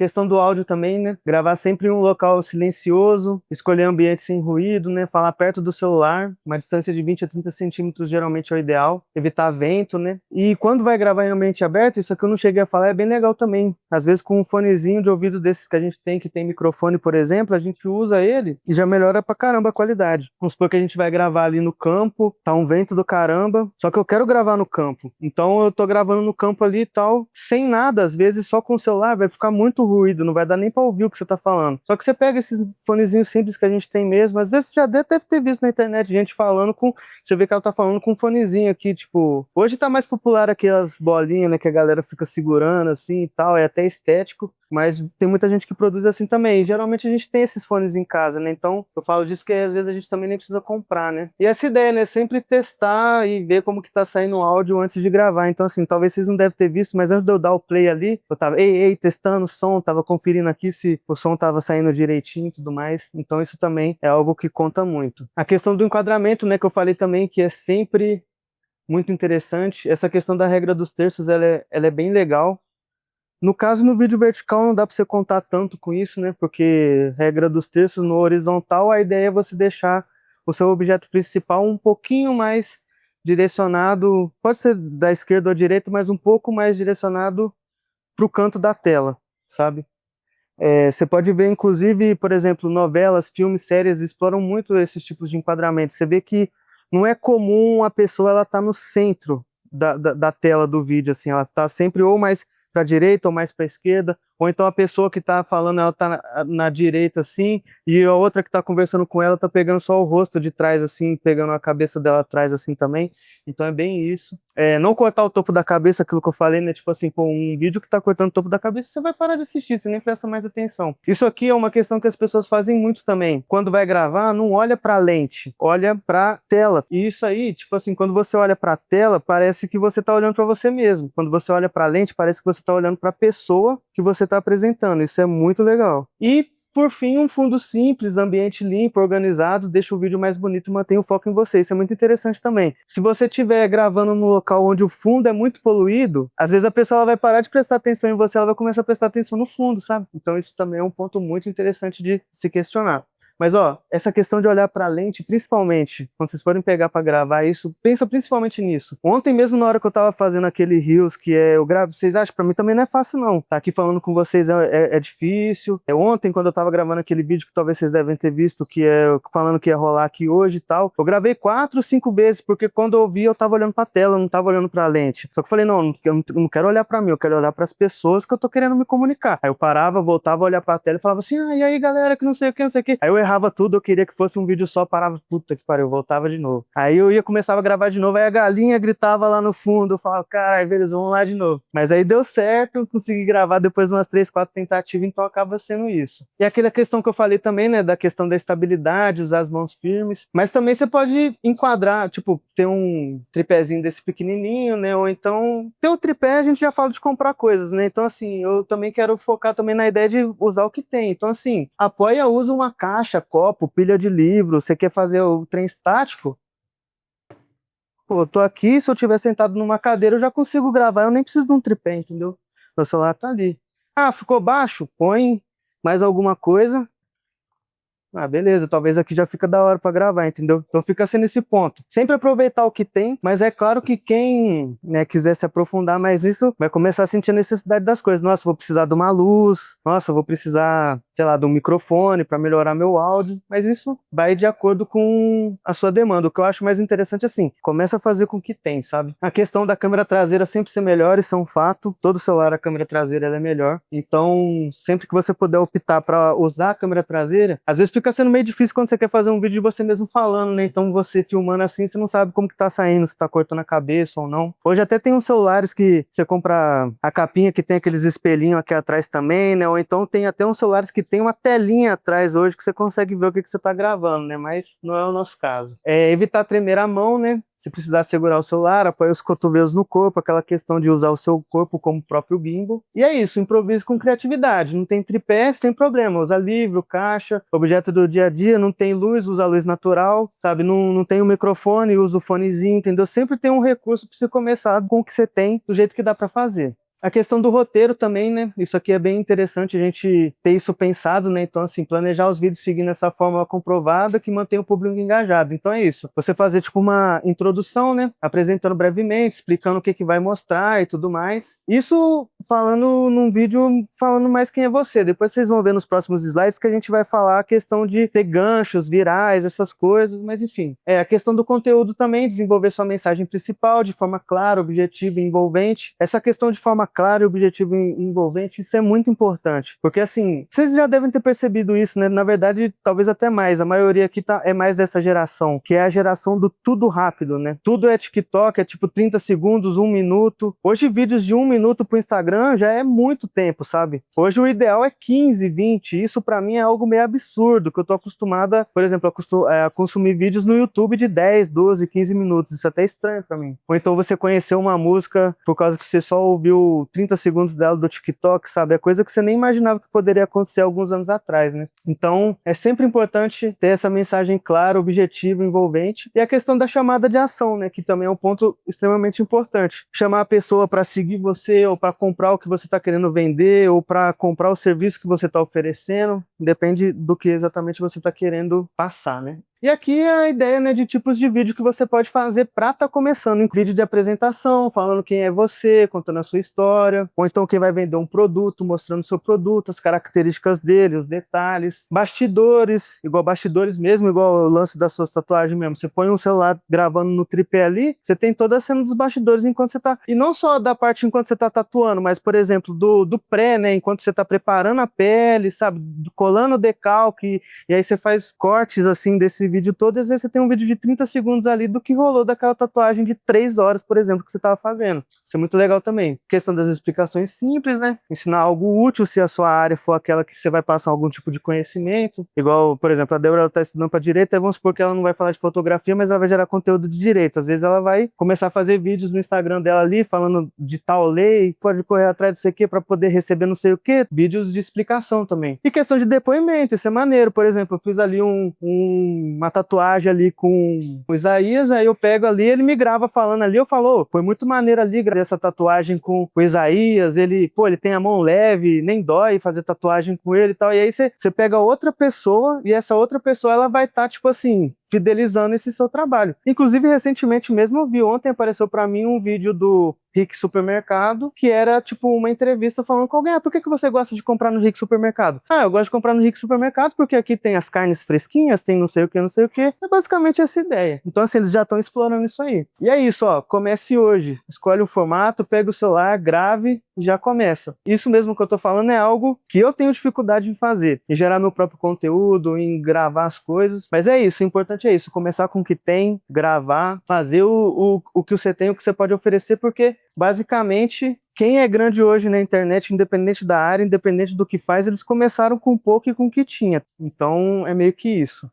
questão do áudio também, né? Gravar sempre em um local silencioso, escolher ambiente sem ruído, né? Falar perto do celular, uma distância de 20 a 30 centímetros geralmente é o ideal. Evitar vento, né? E quando vai gravar em ambiente aberto, isso aqui eu não cheguei a falar, é bem legal também. Às vezes com um fonezinho de ouvido desses que a gente tem, que tem microfone, por exemplo, a gente usa ele e já melhora pra caramba a qualidade. Vamos supor que a gente vai gravar ali no campo, tá um vento do caramba, só que eu quero gravar no campo. Então eu tô gravando no campo ali e tal, sem nada, às vezes só com o celular, vai ficar muito ruído, não vai dar nem pra ouvir o que você tá falando. Só que você pega esses fonezinhos simples que a gente tem mesmo, às vezes você já deve ter visto na internet gente falando com, você vê que ela tá falando com um fonezinho aqui, tipo, hoje tá mais popular aquelas bolinhas, né, que a galera fica segurando assim e tal, é até estético. Mas tem muita gente que produz assim também. Geralmente a gente tem esses fones em casa, né? Então eu falo disso que às vezes a gente também nem precisa comprar, né? E essa ideia, né? Sempre testar e ver como que tá saindo o áudio antes de gravar. Então assim, talvez vocês não devem ter visto, mas antes de eu dar o play ali, eu tava, testando o som, tava conferindo aqui se o som tava saindo direitinho e tudo mais. Então isso também é algo que conta muito. A questão do enquadramento, né? Que eu falei também que é sempre muito interessante. Essa questão da regra dos terços, ela é bem legal. No caso, no vídeo vertical não dá para você contar tanto com isso, né? Porque regra dos terços no horizontal, a ideia é você deixar o seu objeto principal um pouquinho mais direcionado, pode ser da esquerda ou à direita, mas um pouco mais direcionado para o canto da tela, sabe? Você pode ver, inclusive, por exemplo, novelas, filmes, séries exploram muito esses tipos de enquadramento. Você vê que não é comum a pessoa ela tá no centro da tela do vídeo, assim, ela tá sempre ou mais para a direita ou mais para a esquerda, ou então a pessoa que está falando, ela está na direita assim, e a outra que está conversando com ela está pegando só o rosto de trás assim, pegando a cabeça dela atrás assim também. Então é bem isso. Não cortar o topo da cabeça, aquilo que eu falei, né? Tipo assim, pô, um vídeo que tá cortando o topo da cabeça, você vai parar de assistir, você nem presta mais atenção. Isso aqui é uma questão que as pessoas fazem muito também. Quando vai gravar, não olha pra lente, olha pra tela. E isso aí, tipo assim, quando você olha pra tela, parece que você tá olhando pra você mesmo. Quando você olha pra lente, parece que você tá olhando pra pessoa que você tá apresentando. Isso é muito legal. E por fim, um fundo simples, ambiente limpo, organizado, deixa o vídeo mais bonito e mantém o foco em você. Isso é muito interessante também. Se você estiver gravando num local onde o fundo é muito poluído, às vezes a pessoa ela vai parar de prestar atenção em você, ela vai começar a prestar atenção no fundo, sabe? Então isso também é um ponto muito interessante de se questionar. Mas ó, essa questão de olhar para a lente, principalmente, quando vocês forem pegar para gravar isso, pensa principalmente nisso. Ontem mesmo, na hora que eu tava fazendo aquele Reels, que eu gravo, vocês acham? Para mim também não é fácil não. Tá aqui falando com vocês é difícil. Ontem, quando eu tava gravando aquele vídeo que talvez vocês devem ter visto, que é falando que ia rolar aqui hoje e tal, eu gravei 4, 5 vezes, porque quando eu vi, eu tava olhando pra tela, eu não tava olhando pra lente. Só que eu falei, não, eu não quero olhar pra mim, eu quero olhar pras pessoas que eu tô querendo me comunicar. Aí eu parava, voltava a olhar pra tela e falava assim, e aí galera, que não sei o que, não sei o que. Aí eu errava tudo, eu queria que fosse um vídeo só, parava, puta que pariu, voltava de novo. Aí eu ia, começava a gravar de novo, aí a galinha gritava lá no fundo, eu falava, caralho, beleza, vamos lá de novo. Mas aí deu certo, consegui gravar depois de umas 3, 4 tentativas, então acaba sendo isso. E aquela questão que eu falei também, né, da questão da estabilidade, usar as mãos firmes, mas também você pode enquadrar, tipo, ter um tripézinho desse pequenininho, né, ou então, ter o tripé, a gente já fala de comprar coisas, né, então assim, eu também quero focar também na ideia de usar o que tem, então assim, apoia, usa uma caixa, copo, pilha de livro, você quer fazer o trem estático, pô, eu tô aqui, se eu tiver sentado numa cadeira eu já consigo gravar, eu nem preciso de um tripé, entendeu? Meu celular tá ali. Ah, ficou baixo? Põe mais alguma coisa. Ah, beleza, talvez aqui já fica da hora pra gravar, entendeu? Então fica sendo esse ponto. Sempre aproveitar o que tem, mas é claro que quem, né, quiser se aprofundar mais nisso, vai começar a sentir a necessidade das coisas. Nossa, vou precisar de uma luz, nossa, vou precisar, sei lá, de um microfone para melhorar meu áudio, mas isso vai de acordo com a sua demanda. O que eu acho mais interessante é assim, começa a fazer com o que tem, sabe? A questão da câmera traseira sempre ser melhor, isso é um fato. Todo celular, a câmera traseira ela é melhor. Então, sempre que você puder optar para usar a câmera traseira, às vezes fica sendo meio difícil quando você quer fazer um vídeo de você mesmo falando, né? Então você filmando assim, você não sabe como que tá saindo, se tá cortando a cabeça ou não. Hoje até tem uns celulares que você compra a capinha que tem aqueles espelhinhos aqui atrás também, né? Ou então tem até uns celulares que tem uma telinha atrás hoje que você consegue ver o que você tá gravando, né? Mas não é o nosso caso. Evitar tremer a mão, né? Se precisar segurar o celular, apoia os cotovelos no corpo, aquela questão de usar o seu corpo como próprio gimbal. E é isso, improvise com criatividade. Não tem tripé, sem problema. Usa livro, caixa, objeto do dia a dia, não tem luz, usa luz natural, sabe? Não tem um microfone, usa o fonezinho, entendeu? Sempre tem um recurso para você começar com o que você tem, do jeito que dá para fazer. A questão do roteiro também, né? Isso aqui é bem interessante a gente ter isso pensado, né? Então, assim, planejar os vídeos seguindo essa fórmula comprovada que mantém o público engajado. Então é isso. Você fazer, tipo, uma introdução, né? Apresentando brevemente, explicando o que que vai mostrar e tudo mais. Isso falando num vídeo, falando mais quem é você. Depois vocês vão ver nos próximos slides que a gente vai falar a questão de ter ganchos, virais, essas coisas, mas enfim. É, a questão do conteúdo também, desenvolver sua mensagem principal de forma clara, objetiva e envolvente. Essa questão de forma clara, objetiva e envolvente, isso é muito importante, porque assim, vocês já devem ter percebido isso, né? Na verdade, talvez até mais, a maioria aqui é mais dessa geração, que é a geração do tudo rápido, né? Tudo é TikTok, é tipo 30 segundos, 1 minuto. Hoje vídeos de 1 minuto pro Instagram já é muito tempo, sabe? Hoje o ideal é 15, 20, isso pra mim é algo meio absurdo, que eu tô acostumada, por exemplo, a consumir vídeos no YouTube de 10, 12, 15 minutos, isso é até estranho pra mim. Ou então você conheceu uma música por causa que você só ouviu 30 segundos dela do TikTok, sabe? É coisa que você nem imaginava que poderia acontecer alguns anos atrás, né? Então, é sempre importante ter essa mensagem clara, objetiva, envolvente. E a questão da chamada de ação, né? Que também é um ponto extremamente importante. Chamar a pessoa para seguir você, ou para comprar o que você está querendo vender, ou para comprar o serviço que você está oferecendo. Depende do que exatamente você está querendo passar, né? E aqui é a ideia, né, de tipos de vídeo que você pode fazer para estar começando. Um vídeo de apresentação, falando quem é você, contando a sua história. Ou então quem vai vender um produto, mostrando o seu produto, as características dele, os detalhes. Bastidores mesmo, igual o lance das suas tatuagens mesmo. Você põe um celular gravando no tripé ali, você tem toda a cena dos bastidores enquanto você tá... E não só da parte enquanto você tá tatuando, mas, por exemplo, do pré, né, enquanto você tá preparando a pele, sabe, colando o decalque, e aí você faz cortes, assim, desse vídeo todo, e às vezes você tem um vídeo de 30 segundos ali do que rolou daquela tatuagem de 3 horas, por exemplo, que você estava fazendo. Isso é muito legal também. Questão das explicações simples, né? Ensinar algo útil se a sua área for aquela que você vai passar algum tipo de conhecimento. Igual, por exemplo, a Débora está estudando para direito, aí vamos supor que ela não vai falar de fotografia, mas ela vai gerar conteúdo de direito. Às vezes ela vai começar a fazer vídeos no Instagram dela ali, falando de tal lei, pode correr atrás disso aqui para poder receber não sei o quê. Vídeos de explicação também. E questão de depoimento, isso é maneiro. Por exemplo, eu fiz ali uma tatuagem ali com o Isaías, aí eu pego ali, ele me grava falando ali, eu falo, foi muito maneiro ali essa tatuagem com o Isaías, ele tem a mão leve, nem dói fazer tatuagem com ele e tal, e aí você pega outra pessoa, e essa outra pessoa, ela vai estar, tipo assim, fidelizando esse seu trabalho. Inclusive, recentemente mesmo, eu vi ontem, apareceu pra mim um vídeo do Rick Supermercado, que era tipo uma entrevista falando com alguém, por que você gosta de comprar no Rick Supermercado? Eu gosto de comprar no Rick Supermercado porque aqui tem as carnes fresquinhas, tem não sei o que, não sei o que. É basicamente essa ideia. Então assim, eles já estão explorando isso aí. E é isso, ó, comece hoje. Escolhe o formato, pega o celular, grave e já começa. Isso mesmo que eu tô falando é algo que eu tenho dificuldade em fazer, em gerar meu próprio conteúdo, em gravar as coisas, mas é isso, o importante é isso, começar com o que tem, gravar, fazer o que você tem, o que você pode oferecer, porque basicamente, quem é grande hoje na internet, independente da área, independente do que faz, eles começaram com pouco e com o que tinha. Então, é meio que isso.